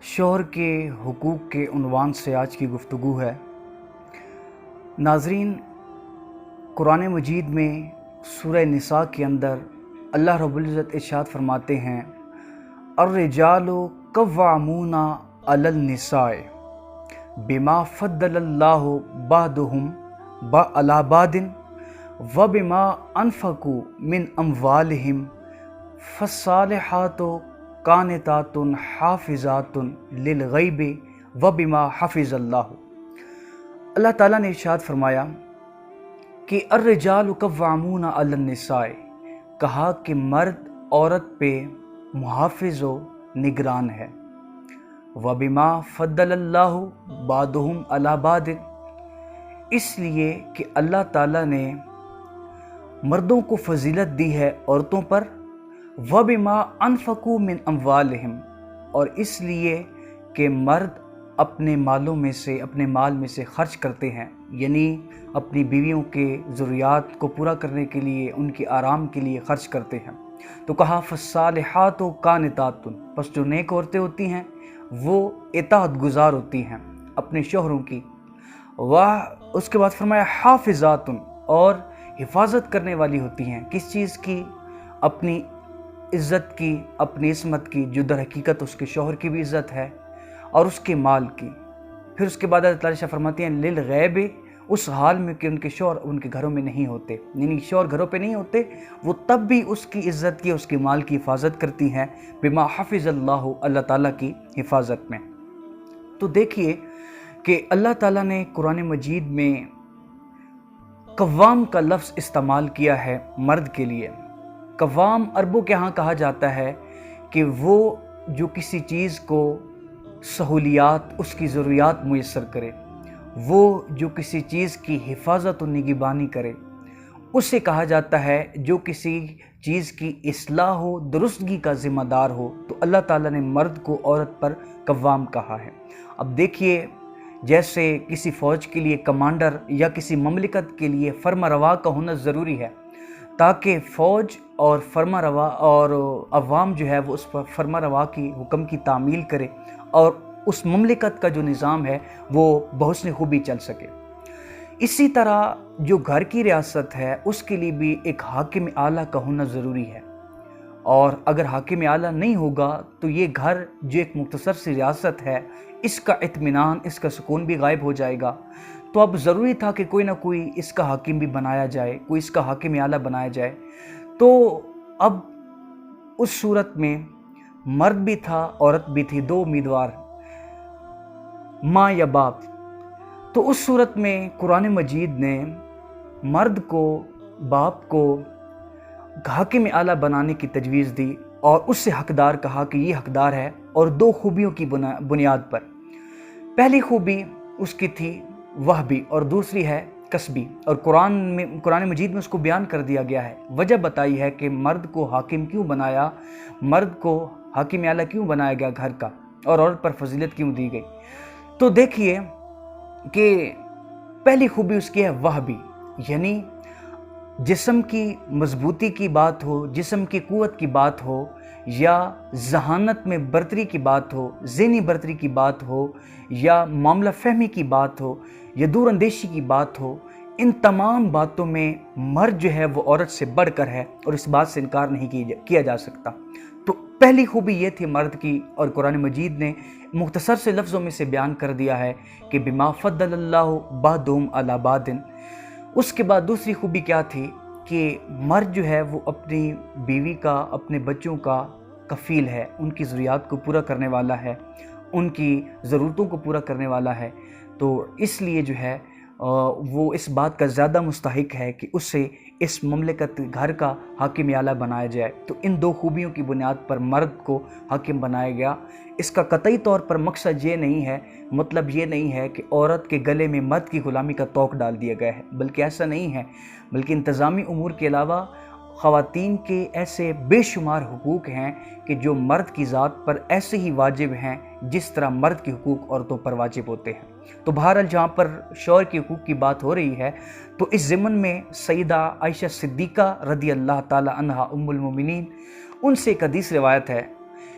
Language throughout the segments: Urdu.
شوہر کے حقوق کے عنوان سے آج کی گفتگو ہے۔ ناظرین، قرآن مجید میں سورہ نساء کے اندر اللہ رب العزت ارشاد فرماتے ہیں، الرجال قوامون علی النساء بما فضل اللہ بعضهم علی بعض وبما انفقوا من اموالهم فالصالحات قانتات حافظات للغیب وبما حفظ اللہ۔ اللہ تعالیٰ نے ارشاد فرمایا کہ الرجال قوامون علی النساء، کہا کہ مرد عورت پہ محافظ و نگران ہے۔ وبما فضل اللہ بعضهم علی بعض، اس لیے کہ اللہ تعالیٰ نے مردوں کو فضیلت دی ہے عورتوں پر، وَبِمَا أَنفَقُوا مِنْ أَمْوَالِهِمْ، اور اس لیے کہ مرد اپنے مالوں میں سے، اپنے مال میں سے خرچ کرتے ہیں، یعنی اپنی بیویوں کے ضروریات کو پورا کرنے کے لیے، ان کے آرام کے لیے خرچ کرتے ہیں۔ تو کہا فَالصَّالِحَاتُ قَانِتَاتٌ، پس جو نیک عورتیں ہوتی ہیں وہ اطاعت گزار ہوتی ہیں اپنے شوہروں کی۔ اس کے بعد فرمایا حافظات، اور حفاظت کرنے والی ہوتی ہیں، کس چیز کی؟ اپنی عزت کی، اپنی عصمت کی، جو در حقیقت اس کے شوہر کی بھی عزت ہے، اور اس کے مال کی۔ پھر اس کے بعد اللہ تعالیٰ فرماتے ہیں للغیب، اس حال میں کہ ان کے شوہر ان کے گھروں میں نہیں ہوتے، یعنی شوہر گھروں پہ نہیں ہوتے، وہ تب بھی اس کی عزت کی، اس کے مال کی حفاظت کرتی ہیں، بما حفظ اللہ، اللہ تعالیٰ کی حفاظت میں۔ تو دیکھیے کہ اللہ تعالیٰ نے قرآن مجید میں قوام کا لفظ استعمال کیا ہے مرد کے لیے۔ قوام عربوں کے ہاں کہا جاتا ہے کہ وہ جو کسی چیز کو سہولیات، اس کی ضروریات میسر کرے، وہ جو کسی چیز کی حفاظت و نگہبانی کرے، اسے کہا جاتا ہے جو کسی چیز کی اصلاح و درستگی کا ذمہ دار ہو۔ تو اللہ تعالیٰ نے مرد کو عورت پر قوام کہا ہے۔ اب دیکھیے، جیسے کسی فوج کے لیے کمانڈر یا کسی مملکت کے لیے فرما روا کا ہونا ضروری ہے، تاکہ فوج اور فرما روا اور عوام جو ہے وہ اس پر فرما روا کی حکم کی تعمیل کرے، اور اس مملکت کا جو نظام ہے وہ بحسن خوبی چل سکے۔ اسی طرح جو گھر کی ریاست ہے اس کے لیے بھی ایک حاکم اعلیٰ کا ہونا ضروری ہے، اور اگر حاکم اعلیٰ نہیں ہوگا تو یہ گھر جو ایک مختصر سی ریاست ہے، اس کا اطمینان، اس کا سکون بھی غائب ہو جائے گا۔ تو اب ضروری تھا کہ کوئی نہ کوئی اس کا حاکم بھی بنایا جائے، کوئی اس کا حاکم اعلیٰ بنایا جائے۔ تو اب اس صورت میں مرد بھی تھا، عورت بھی تھی، دو امیدوار، ماں یا باپ۔ تو اس صورت میں قرآن مجید نے مرد کو، باپ کو حاکم اعلیٰ بنانے کی تجویز دی، اور اس سے حقدار کہا کہ یہ حقدار ہے، اور دو خوبیوں کی بنیاد پر۔ پہلی خوبی اس کی تھی وہبی، اور دوسری ہے کسبی، اور قرآن مجید میں اس کو بیان کر دیا گیا ہے، وجہ بتائی ہے کہ مرد کو حاکم کیوں بنایا، مرد کو حاکم اعلیٰ کیوں بنایا گیا گھر کا، اور عورت پر فضیلت کیوں دی گئی۔ تو دیکھیے کہ پہلی خوبی اس کی ہے وہبی، یعنی جسم کی مضبوطی کی بات ہو، جسم کی قوت کی بات ہو، یا ذہانت میں برتری کی بات ہو، ذہنی برتری کی بات ہو، یا معاملہ فہمی کی بات ہو، یا دور اندیشی کی بات ہو، ان تمام باتوں میں مرد جو ہے وہ عورت سے بڑھ کر ہے، اور اس بات سے انکار نہیں کیا جا سکتا۔ تو پہلی خوبی یہ تھی مرد کی، اور قرآن مجید نے مختصر سے لفظوں میں سے بیان کر دیا ہے کہ بما فضل اللہ بعضهم علی بعض۔ اس کے بعد دوسری خوبی کیا تھی کہ مرد جو ہے وہ اپنی بیوی کا، اپنے بچوں کا کفیل ہے، ان کی ضروریات کو پورا کرنے والا ہے، ان کی ضرورتوں کو پورا کرنے والا ہے۔ تو اس لیے جو ہے وہ اس بات کا زیادہ مستحق ہے کہ اسے اس مملکت گھر کا حاکم اعلیٰ بنایا جائے۔ تو ان دو خوبیوں کی بنیاد پر مرد کو حاکم بنایا گیا۔ اس کا قطعی طور پر مقصد یہ نہیں ہے، مطلب یہ نہیں ہے کہ عورت کے گلے میں مرد کی غلامی کا طوق ڈال دیا گیا ہے، بلکہ ایسا نہیں ہے، بلکہ انتظامی امور کے علاوہ خواتین کے ایسے بے شمار حقوق ہیں کہ جو مرد کی ذات پر ایسے ہی واجب ہیں جس طرح مرد کے حقوق عورتوں پر واجب ہوتے ہیں۔ تو بہرحال جہاں پر شوہر کے حقوق کی بات ہو رہی ہے تو اس ضمن میں سیدہ عائشہ صدیقہ رضی اللہ تعالی عنہا ام المومنین، ان سے ایک حدیث روایت ہے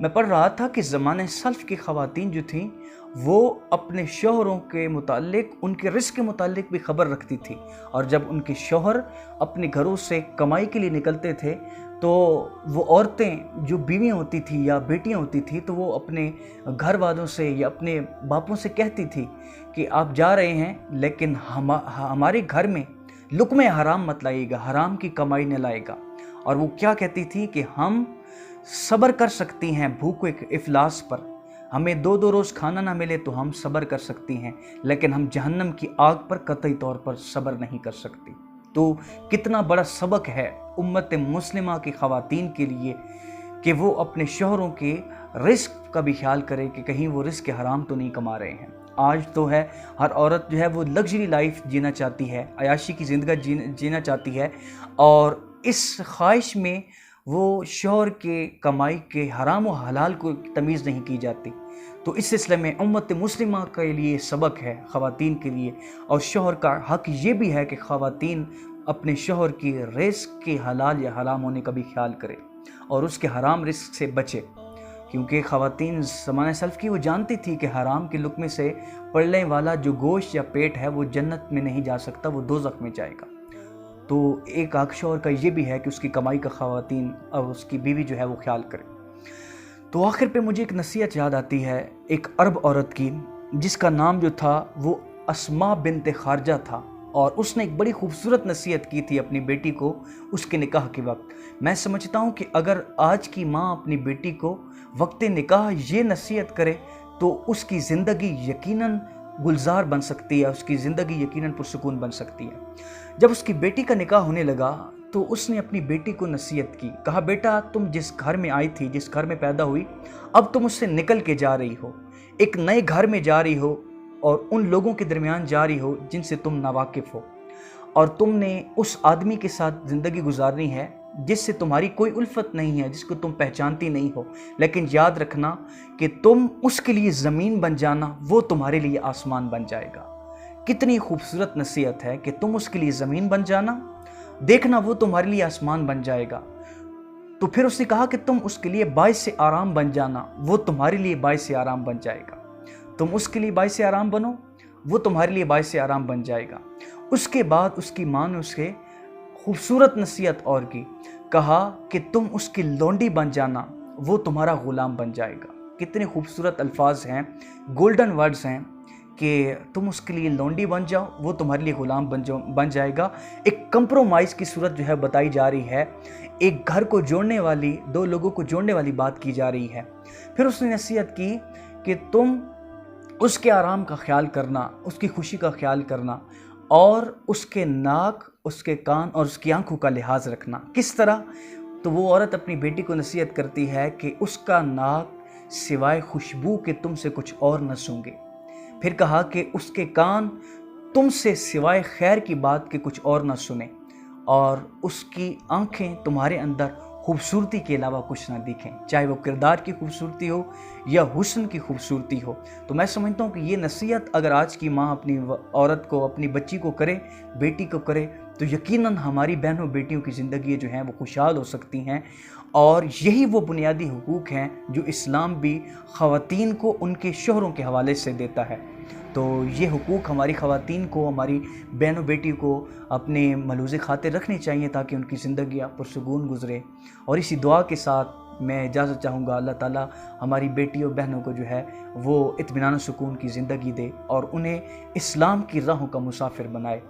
میں پڑھ رہا تھا کہ زمانہ سلف کی خواتین جو تھیں وہ اپنے شوہروں کے متعلق، ان کے رزق کے متعلق بھی خبر رکھتی تھی، اور جب ان کے شوہر اپنے گھروں سے کمائی کے لیے نکلتے تھے تو وہ عورتیں جو بیویاں ہوتی تھیں یا بیٹیاں ہوتی تھیں تو وہ اپنے گھر والوں سے یا اپنے باپوں سے کہتی تھی کہ آپ جا رہے ہیں لیکن ہمارے گھر میں لقمہ حرام مت لائیے گا، حرام کی کمائی نہ لائے گا۔ اور وہ کیا کہتی تھی کہ ہم صبر کر سکتی ہیں بھوک افلاس پر، ہمیں 2 روز کھانا نہ ملے تو ہم صبر کر سکتی ہیں، لیکن ہم جہنم کی آگ پر قطعی طور پر صبر نہیں کر سکتی۔ تو کتنا بڑا سبق ہے امت مسلمہ کی خواتین کے لیے کہ وہ اپنے شوہروں کے رزق کا بھی خیال کرے کہ کہیں وہ رزق حرام تو نہیں کما رہے ہیں۔ آج تو ہے ہر عورت جو ہے وہ لگژری لائف جینا چاہتی ہے، عیاشی کی زندگی جینا چاہتی ہے، اور اس خواہش میں وہ شوہر کے کمائی کے حرام و حلال کو تمیز نہیں کی جاتی۔ تو اس سلسلے میں امت مسلمہ کے لیے سبق ہے خواتین کے لیے، اور شوہر کا حق یہ بھی ہے کہ خواتین اپنے شوہر کی رزق کے حلال یا حرام ہونے کا بھی خیال کرے اور اس کے حرام رزق سے بچے، کیونکہ خواتین زمانہ سلف کی وہ جانتی تھی کہ حرام کے لقمے سے پڑنے والا جو گوشت یا پیٹ ہے وہ جنت میں نہیں جا سکتا، وہ دوزخ میں جائے گا۔ تو ایک حق شوہر کا یہ بھی ہے کہ اس کی کمائی کا خواتین اور اس کی بیوی جو ہے وہ خیال کرے۔ تو آخر پہ مجھے ایک نصیحت یاد آتی ہے ایک عرب عورت کی، جس کا نام جو تھا وہ اسماء بنت خارجہ تھا، اور اس نے ایک بڑی خوبصورت نصیحت کی تھی اپنی بیٹی کو اس کے نکاح کے وقت۔ میں سمجھتا ہوں کہ اگر آج کی ماں اپنی بیٹی کو وقت نکاح یہ نصیحت کرے تو اس کی زندگی یقیناً گلزار بن سکتی ہے، اس کی زندگی یقیناً پرسکون بن سکتی ہے۔ جب اس کی بیٹی کا نکاح ہونے لگا تو اس نے اپنی بیٹی کو نصیحت کی، کہا بیٹا تم جس گھر میں آئی تھی، جس گھر میں پیدا ہوئی، اب تم اس سے نکل کے جا رہی ہو، ایک نئے گھر میں جا رہی ہو اور ان لوگوں کے درمیان جا رہی ہو جن سے تم ناواقف ہو، اور تم نے اس آدمی کے ساتھ زندگی گزارنی ہے جس سے تمہاری کوئی الفت نہیں ہے، جس کو تم پہچانتی نہیں ہو، لیکن یاد رکھنا کہ تم اس کے لیے زمین بن جانا، وہ تمہارے لیے آسمان بن جائے گا۔ کتنی خوبصورت نصیحت ہے کہ تم اس کے لیے زمین بن جانا، دیکھنا وہ تمہارے لیے آسمان بن جائے گا۔ تو پھر اس نے کہا کہ تم اس کے لیے باعث آرام بن جانا، وہ تمہارے لیے باعث آرام بن جائے گا۔ تم اس کے لیے باعث آرام بنو، وہ تمہارے لیے باعث آرام بن جائے گا۔ اس کے بعد اس کی ماں نے اس کے خوبصورت نصیحت اور کی، کہا کہ تم اس کی لونڈی بن جانا، وہ تمہارا غلام بن جائے گا۔ کتنے خوبصورت الفاظ ہیں، گولڈن ورڈز ہیں کہ تم اس کے لیے لونڈی بن جاؤ، وہ تمہارے لیے غلام بن جائے گا۔ ایک کمپرومائز کی صورت جو ہے بتائی جا رہی ہے، ایک گھر کو جوڑنے والی، 2 لوگوں کو جوڑنے والی بات کی جا رہی ہے۔ پھر اس نے نصیحت کی کہ تم اس کے آرام کا خیال کرنا، اس کی خوشی کا خیال کرنا، اور اس کے ناک، اس کے کان اور اس کی آنکھوں کا لحاظ رکھنا۔ کس طرح؟ تو وہ عورت اپنی بیٹی کو نصیحت کرتی ہے کہ اس کا ناک سوائے خوشبو کے تم سے کچھ اور نہ سونگے۔ پھر کہا کہ اس کے کان تم سے سوائے خیر کی بات کے کچھ اور نہ سنیں، اور اس کی آنکھیں تمہارے اندر خوبصورتی کے علاوہ کچھ نہ دیکھیں، چاہے وہ کردار کی خوبصورتی ہو یا حسن کی خوبصورتی ہو۔ تو میں سمجھتا ہوں کہ یہ نصیحت اگر آج کی ماں اپنی عورت کو، اپنی بچی کو کرے، بیٹی کو کرے، تو یقیناً ہماری بہنوں بیٹیوں کی زندگی جو ہیں وہ خوشحال ہو سکتی ہیں، اور یہی وہ بنیادی حقوق ہیں جو اسلام بھی خواتین کو ان کے شوہروں کے حوالے سے دیتا ہے۔ تو یہ حقوق ہماری خواتین کو، ہماری بہنوں بیٹی کو اپنے ملحوظ خاطر رکھنی چاہیے تاکہ ان کی زندگیاں پرسکون گزرے۔ اور اسی دعا کے ساتھ میں اجازت چاہوں گا، اللہ تعالیٰ ہماری بیٹی اور بہنوں کو جو ہے وہ اطمینان و سکون کی زندگی دے اور انہیں اسلام کی راہوں کا مسافر بنائے۔